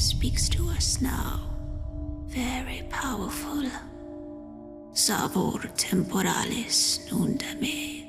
speaks to us now. Very powerful. Savor temporalis nundame.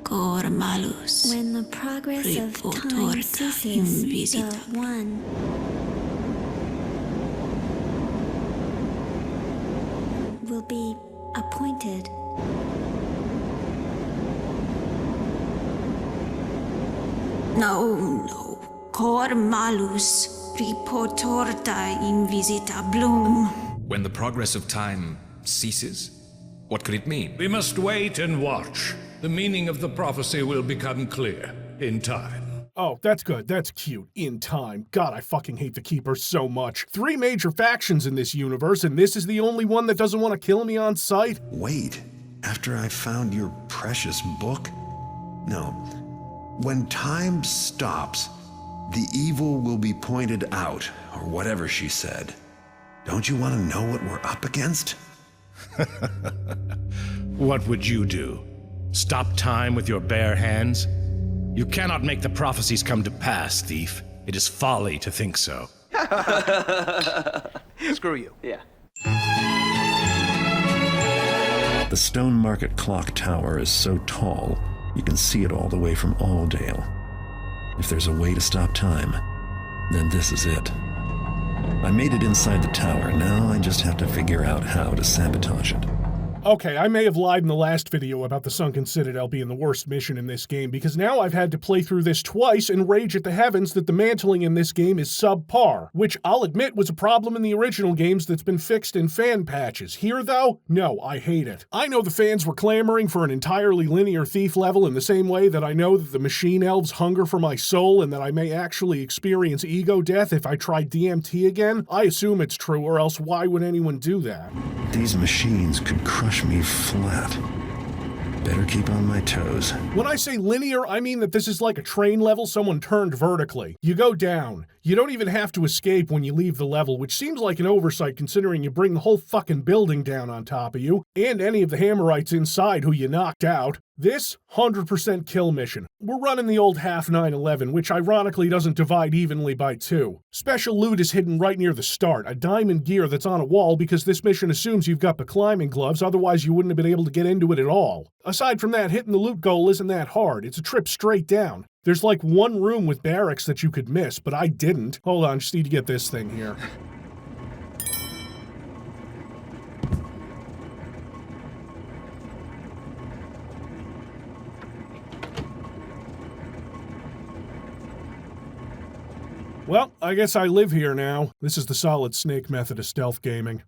Cor malus. When the progress of time ceases, the one will be appointed. No. Cor malus reportorta invisitabulum. When the progress of time ceases? What could it mean? We must wait and watch. The meaning of the prophecy will become clear in time. Oh, that's good. That's cute. In time. God, I fucking hate the Keeper so much. 3 major factions in this universe, and this is the only one that doesn't want to kill me on sight? Wait, after I found your precious book? No. When time stops, the evil will be pointed out, or whatever she said. Don't you want to know what we're up against? What would you do? Stop time with your bare hands? You cannot make the prophecies come to pass, thief. It is folly to think so. Screw you. Yeah. The Stone Market Clock Tower is so tall, you can see it all the way from Alldale. If there's a way to stop time, then this is it. I made it inside the tower, now I just have to figure out how to sabotage it. Okay, I may have lied in the last video about the Sunken Citadel being the worst mission in this game, because now I've had to play through this twice and rage at the heavens that the mantling in this game is subpar, which I'll admit was a problem in the original games that's been fixed in fan patches. Here, though, no, I hate it. I know the fans were clamoring for an entirely linear Thief level in the same way that I know that the Machine Elves hunger for my soul and that I may actually experience ego death if I try DMT again. I assume it's true, or else why would anyone do that? These machines could crush me flat. Better keep on my toes. When I say linear, I mean that this is like a train level someone turned vertically. You go down. You don't even have to escape when you leave the level, which seems like an oversight considering you bring the whole fucking building down on top of you, and any of the Hammerites inside who you knocked out. This, 100% kill mission. We're running the old half 9/11, which ironically doesn't divide evenly by 2. Special loot is hidden right near the start, a diamond gear that's on a wall because this mission assumes you've got the climbing gloves, otherwise you wouldn't have been able to get into it at all. Aside from that, hitting the loot goal isn't that hard. It's a trip straight down. There's like one room with barracks that you could miss, but I didn't. Hold on, just need to get this thing here. Well, I guess I live here now. This is the Solid Snake method of stealth gaming.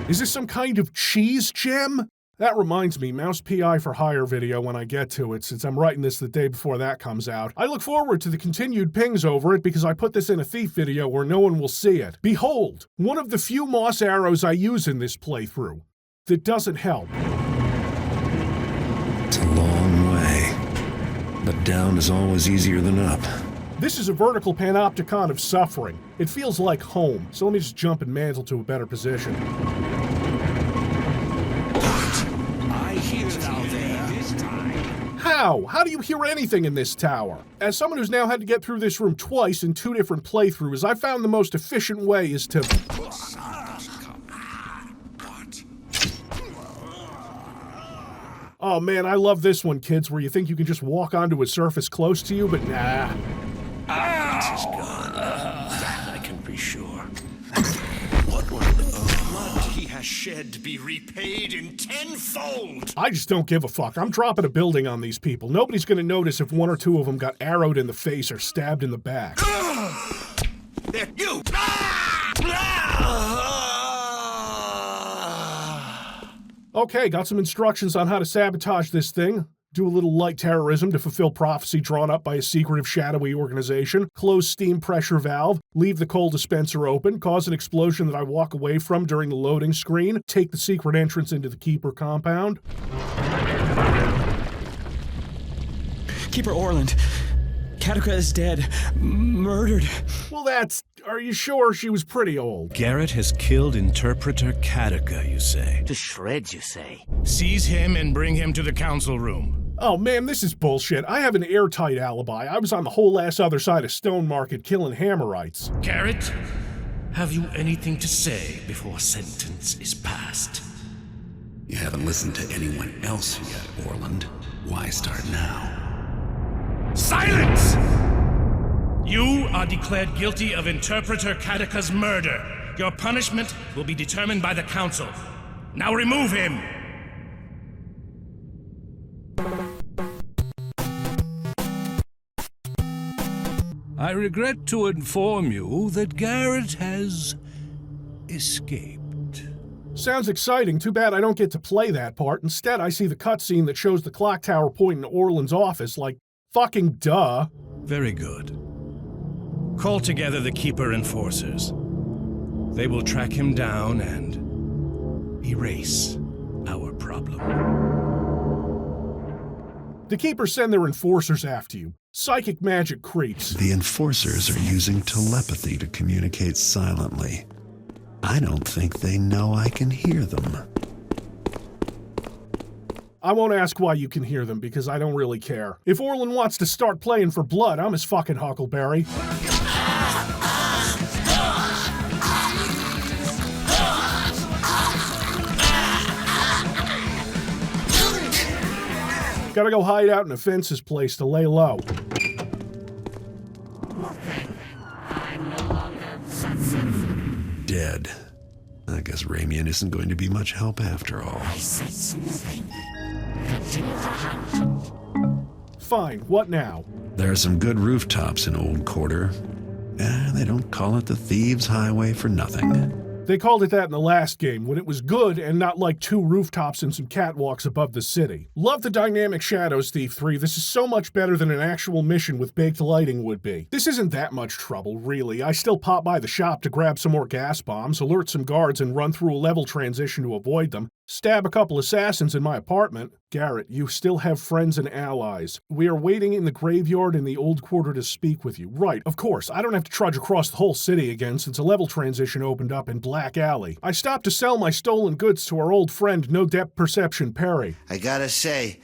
Is this some kind of cheese gem? That reminds me, Mouse PI for Hire video when I get to it, since I'm writing this the day before that comes out. I look forward to the continued pings over it because I put this in a Thief video where no one will see it. Behold, one of the few moss arrows I use in this playthrough. That doesn't help. It's a long way, but down is always easier than up. This is a vertical panopticon of suffering. It feels like home, so let me just jump and mantle to a better position. I hear thou there this time. How? How do you hear anything in this tower? As someone who's now had to get through this room twice in 2 different playthroughs, I found the most efficient way is to... Oh man, I love this one, kids, where you think you can just walk onto a surface close to you, but nah. It is gone. That I can be sure. What will the blood he has shed be repaid in tenfold? I just don't give a fuck. I'm dropping a building on these people. Nobody's gonna notice if 1 or 2 of them got arrowed in the face or stabbed in the back. There, you! Okay, got some instructions on how to sabotage this thing. Do a little light terrorism to fulfill prophecy drawn up by a secretive shadowy organization, close steam pressure valve, leave the coal dispenser open, cause an explosion that I walk away from during the loading screen, take the secret entrance into the Keeper compound. Keeper Orland, Katika is dead. Murdered. Well, are you sure? She was pretty old. Garrett has killed Interpreter Katika, you say? To shreds, you say? Seize him and bring him to the council room. Oh man, this is bullshit. I have an airtight alibi. I was on the whole ass other side of Stone Market killing Hammerites. Garrett, have you anything to say before sentence is passed? You haven't listened to anyone else yet, Orland. Why start now? Silence! You are declared guilty of Interpreter Katika's murder. Your punishment will be determined by the council. Now remove him! I regret to inform you that Garrett has escaped. Sounds exciting. Too bad I don't get to play that part. Instead, I see the cutscene that shows the clock tower pointing to Orland's office, like, fucking duh. Very good. Call together the Keeper Enforcers. They will track him down and erase our problem. The Keepers send their enforcers after you. Psychic magic creeps. The enforcers are using telepathy to communicate silently. I don't think they know I can hear them. I won't ask why you can hear them, because I don't really care. If Orland wants to start playing for blood, I'm his fucking Huckleberry. Gotta go hide out in a fence's place to lay low. Dead. I guess Ramian isn't going to be much help after all. Fine, what now? There are some good rooftops in Old Quarter. They don't call it the Thieves' Highway for nothing. They called it that in the last game, when it was good and not like 2 rooftops and some catwalks above the city. Love the dynamic shadows, Thief 3. This is so much better than an actual mission with baked lighting would be. This isn't that much trouble, really. I still pop by the shop to grab some more gas bombs, alert some guards, and run through a level transition to avoid them. Stab a couple assassins in my apartment. Garrett, you still have friends and allies. We are waiting in the graveyard in the Old Quarter to speak with you. Right, of course. I don't have to trudge across the whole city again since a level transition opened up in Black Alley. I stopped to sell my stolen goods to our old friend, No Depth Perception Perry. I gotta say,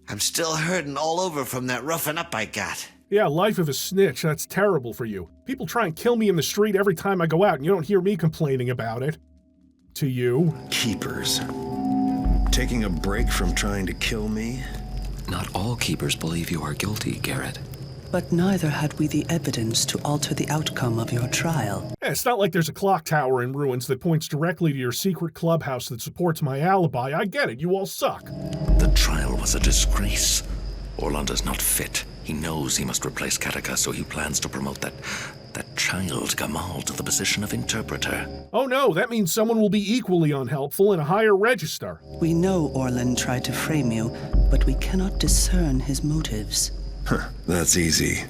I'm still hurting all over from that roughing up I got. Yeah, life of a snitch. That's terrible for you. People try and kill me in the street every time I go out, and you don't hear me complaining about it. To you. Keepers. Taking a break from trying to kill me? Not all keepers believe you are guilty, Garrett. But neither had we the evidence to alter the outcome of your trial. Yeah, it's not like there's a clock tower in ruins that points directly to your secret clubhouse that supports my alibi. I get it, you all suck. The trial was a disgrace. Orland is not fit. He knows he must replace Katika, so he plans to promote that child Gamal to the position of interpreter. Oh no, that means someone will be equally unhelpful in a higher register. We know Orland tried to frame you, but we cannot discern his motives. That's easy.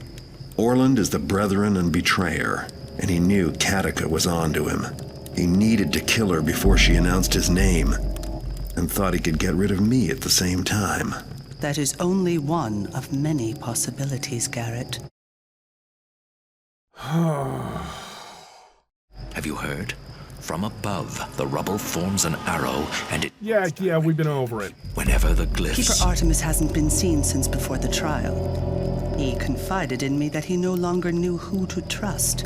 Orland is the brethren and betrayer, and he knew Katika was onto him. He needed to kill her before she announced his name, and thought he could get rid of me at the same time. That is only one of many possibilities, Garrett. Have you heard? From above, the rubble forms an arrow, and it... Yeah, we've been over it. Whenever the glyphs... Keeper Artemis hasn't been seen since before the trial. He confided in me that he no longer knew who to trust.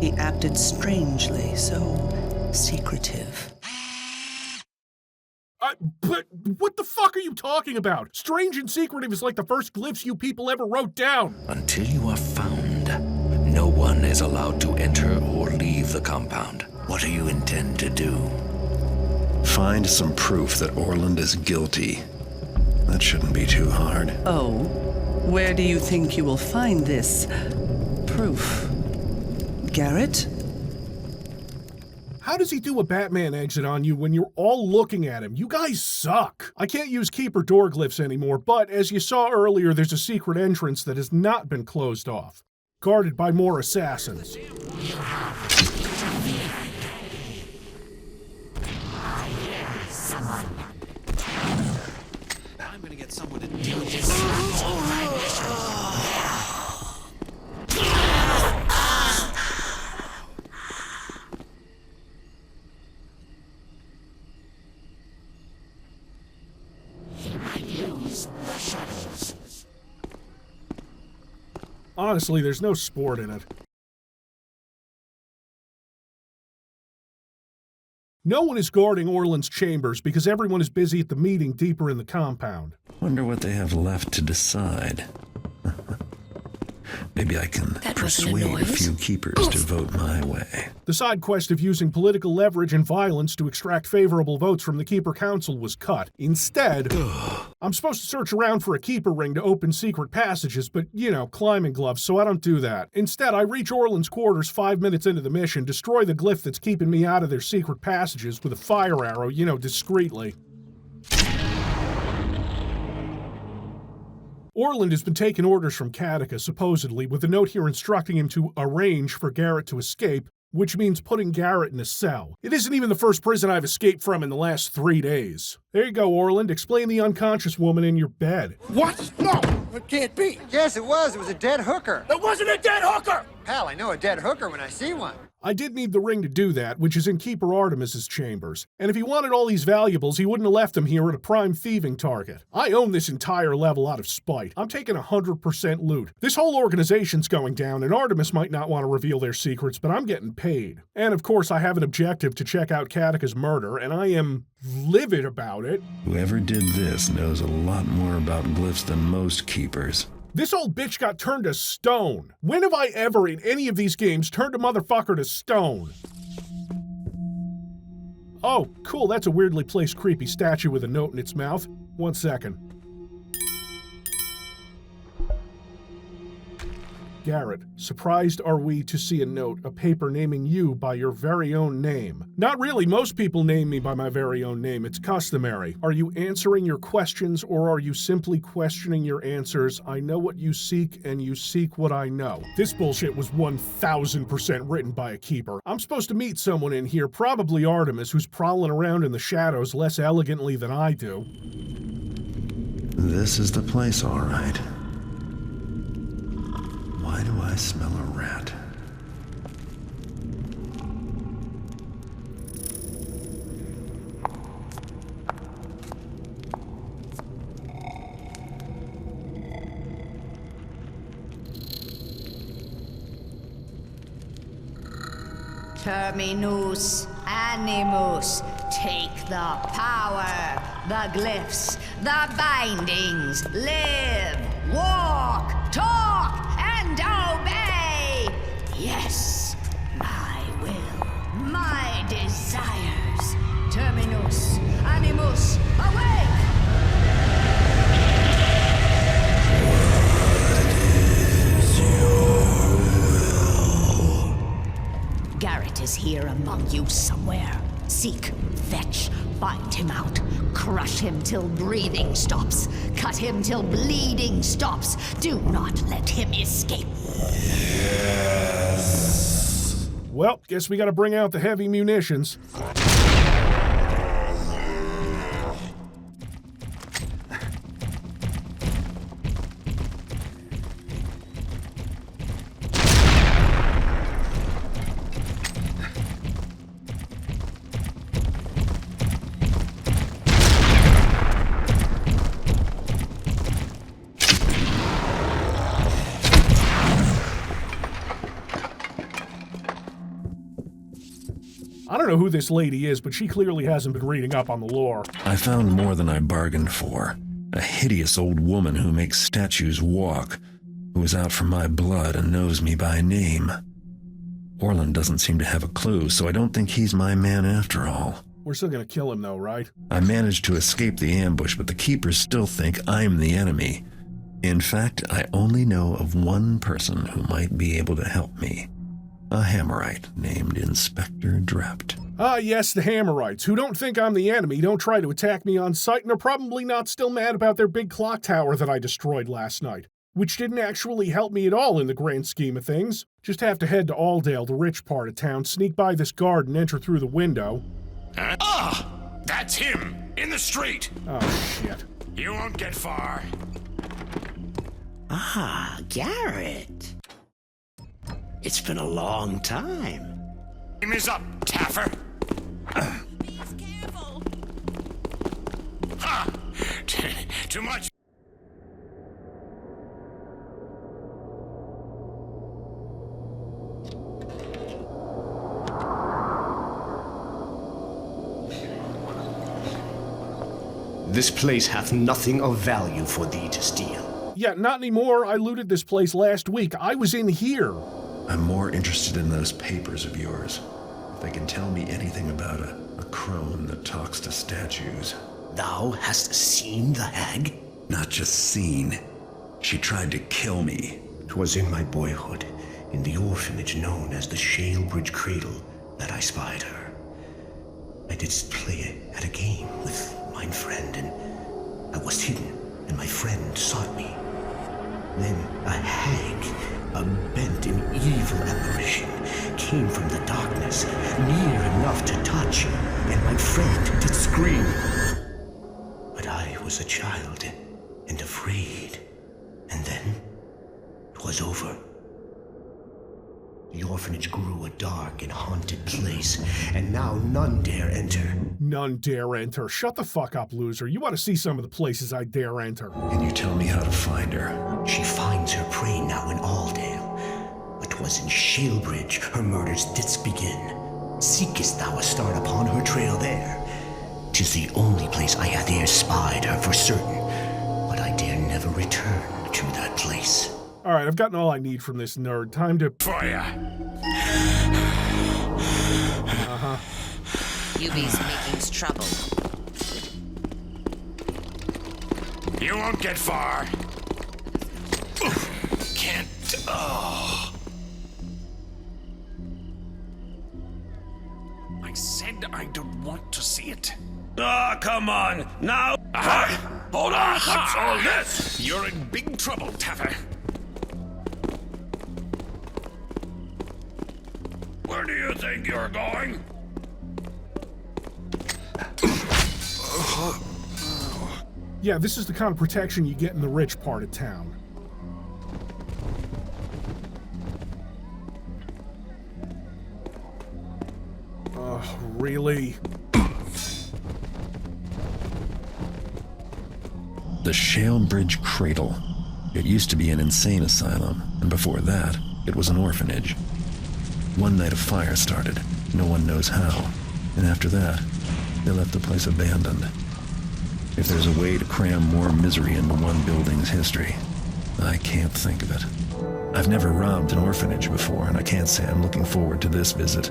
He acted strangely, so secretive. But what the fuck are you talking about? Strange and secretive is like the first glyphs you people ever wrote down. Until you are found, no one is allowed to enter or leave the compound. What do you intend to do? Find some proof that Orland is guilty. That shouldn't be too hard. Oh, where do you think you will find this proof? Garrett? How does he do a Batman exit on you when you're all looking at him? You guys suck. I can't use Keeper door glyphs anymore, but as you saw earlier, there's a secret entrance that has not been closed off, guarded by more assassins. I'm gonna get someone to deal with this. Honestly, there's no sport in it. No one is guarding Orland's chambers because everyone is busy at the meeting deeper in the compound. Wonder what they have left to decide. Maybe I can persuade a few keepers to vote my way. The side quest of using political leverage and violence to extract favorable votes from the Keeper Council was cut. Instead, I'm supposed to search around for a Keeper ring to open secret passages, but, you know, climbing gloves, so I don't do that. Instead, I reach Orland's quarters 5 minutes into the mission, destroy the glyph that's keeping me out of their secret passages with a fire arrow, you know, discreetly. Orland has been taking orders from Katika, supposedly, with a note here instructing him to arrange for Garrett to escape, which means putting Garrett in a cell. It isn't even the first prison I've escaped from in the last 3 days. There you go, Orland. Explain the unconscious woman in your bed. What? No, it can't be. Yes, it was. It was a dead hooker. It wasn't a dead hooker! Pal, I know a dead hooker when I see one. I did need the ring to do that, which is in Keeper Artemis's chambers. And if he wanted all these valuables, he wouldn't have left them here at a prime thieving target. I own this entire level out of spite. I'm taking 100% loot. This whole organization's going down, and Artemis might not want to reveal their secrets, but I'm getting paid. And of course, I have an objective to check out Katika's murder, and I am livid about it. Whoever did this knows a lot more about glyphs than most keepers. This old bitch got turned to stone. When have I ever, in any of these games, turned a motherfucker to stone? Oh, cool, that's a weirdly placed creepy statue with a note in its mouth. 1 second. Garrett, surprised are we to see a note, a paper naming you by your very own name. Not really, most people name me by my very own name, it's customary. Are you answering your questions or are you simply questioning your answers? I know what you seek and you seek what I know. This bullshit was 1000% written by a keeper. I'm supposed to meet someone in here, probably Artemis, who's prowling around in the shadows less elegantly than I do. This is the place, all right. Why do I smell a rat? Terminus animus, take the power, the glyphs, the bindings, live, walk, talk, and obey! Yes, my will, my desires. Terminus animus, awake! Garrett is here among you somewhere. Seek, fetch, find him out. Crush him till breathing stops. Cut him till bleeding stops. Do not let him escape. Yes. Well, guess we gotta bring out the heavy munitions. I don't know who this lady is, but she clearly hasn't been reading up on the lore. I found more than I bargained for. A hideous old woman who makes statues walk, who is out for my blood and knows me by name. Orland doesn't seem to have a clue, so I don't think he's my man after all. We're still gonna kill him though, right? I managed to escape the ambush, but the keepers still think I'm the enemy. In fact, I only know of one person who might be able to help me. A Hammerite named Inspector Drept. Ah, yes, the Hammerites, who don't think I'm the enemy, don't try to attack me on sight, and are probably not still mad about their big clock tower that I destroyed last night. Which didn't actually help me at all in the grand scheme of things. Just have to head to Alldale, the rich part of town, sneak by this guard and enter through the window. Ah! That's him! In the street! Oh, shit. You won't get far. Ah, Garrett. It's been a long time. Time is up, Taffer. Please, careful. Ha! Too much. This place hath nothing of value for thee to steal. Yeah, not anymore. I looted this place last week. I was in here. I'm more interested in those papers of yours. If they can tell me anything about a crone that talks to statues. Thou hast seen the hag? Not just seen. She tried to kill me. 'Twas in my boyhood, in the orphanage known as the Shalebridge Cradle, that I spied her. I didst play at a game with mine friend, and I was hidden, and my friend sought me. Then a hag, a bent and evil apparition, came from the darkness, near enough to touch, and my friend did scream. But I was a child, and afraid, and then 'twas over. The orphanage grew a dark and haunted place, and now none dare enter. None dare enter. Shut the fuck up, loser. You want to see some of the places I dare enter. Can you tell me how to find her? She finds her prey now in Alldale, but 'twas in Shalebridge her murders didst begin. Seekest thou a start upon her trail there? 'Tis the only place I hath e'er spied her for certain, but I dare never return to that place. All right, I've gotten all I need from this nerd. Time to... Fire! Uh-huh. Yubi's making trouble. You won't get far. Can't... Oh. I said I don't want to see it. Ah, come on, now! Aha! Hold on, What's all all this? this? You're in big trouble, Taffer. Where do you think you're going? Yeah, this is the kind of protection you get in the rich part of town. Really? The Shalebridge Cradle. It used to be an insane asylum, and before that, it was an orphanage. One night a fire started, no one knows how, and after that, they left the place abandoned. If there's a way to cram more misery into one building's history, I can't think of it. I've never robbed an orphanage before, and I can't say I'm looking forward to this visit.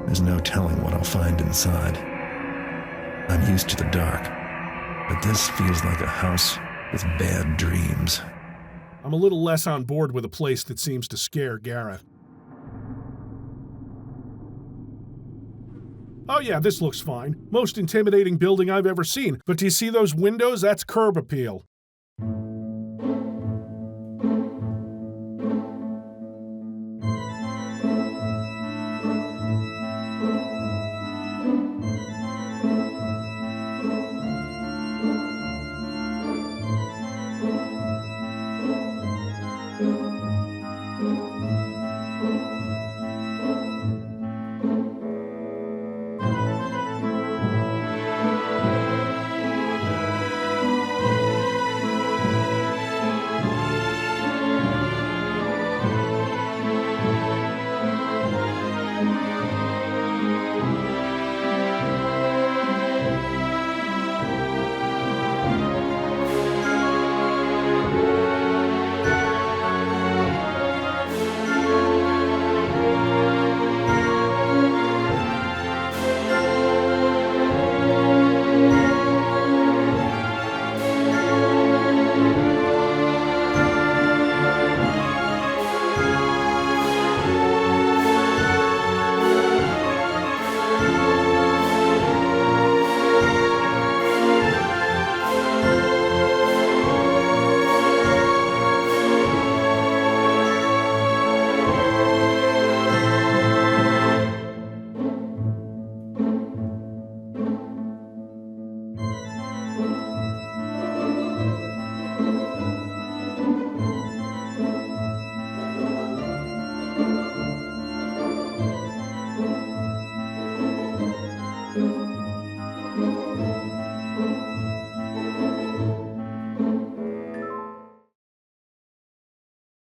There's no telling what I'll find inside. I'm used to the dark, but this feels like a house with bad dreams. I'm a little less on board with a place that seems to scare Garrett. Oh yeah, this looks fine. Most intimidating building I've ever seen. But do you see those windows? That's curb appeal.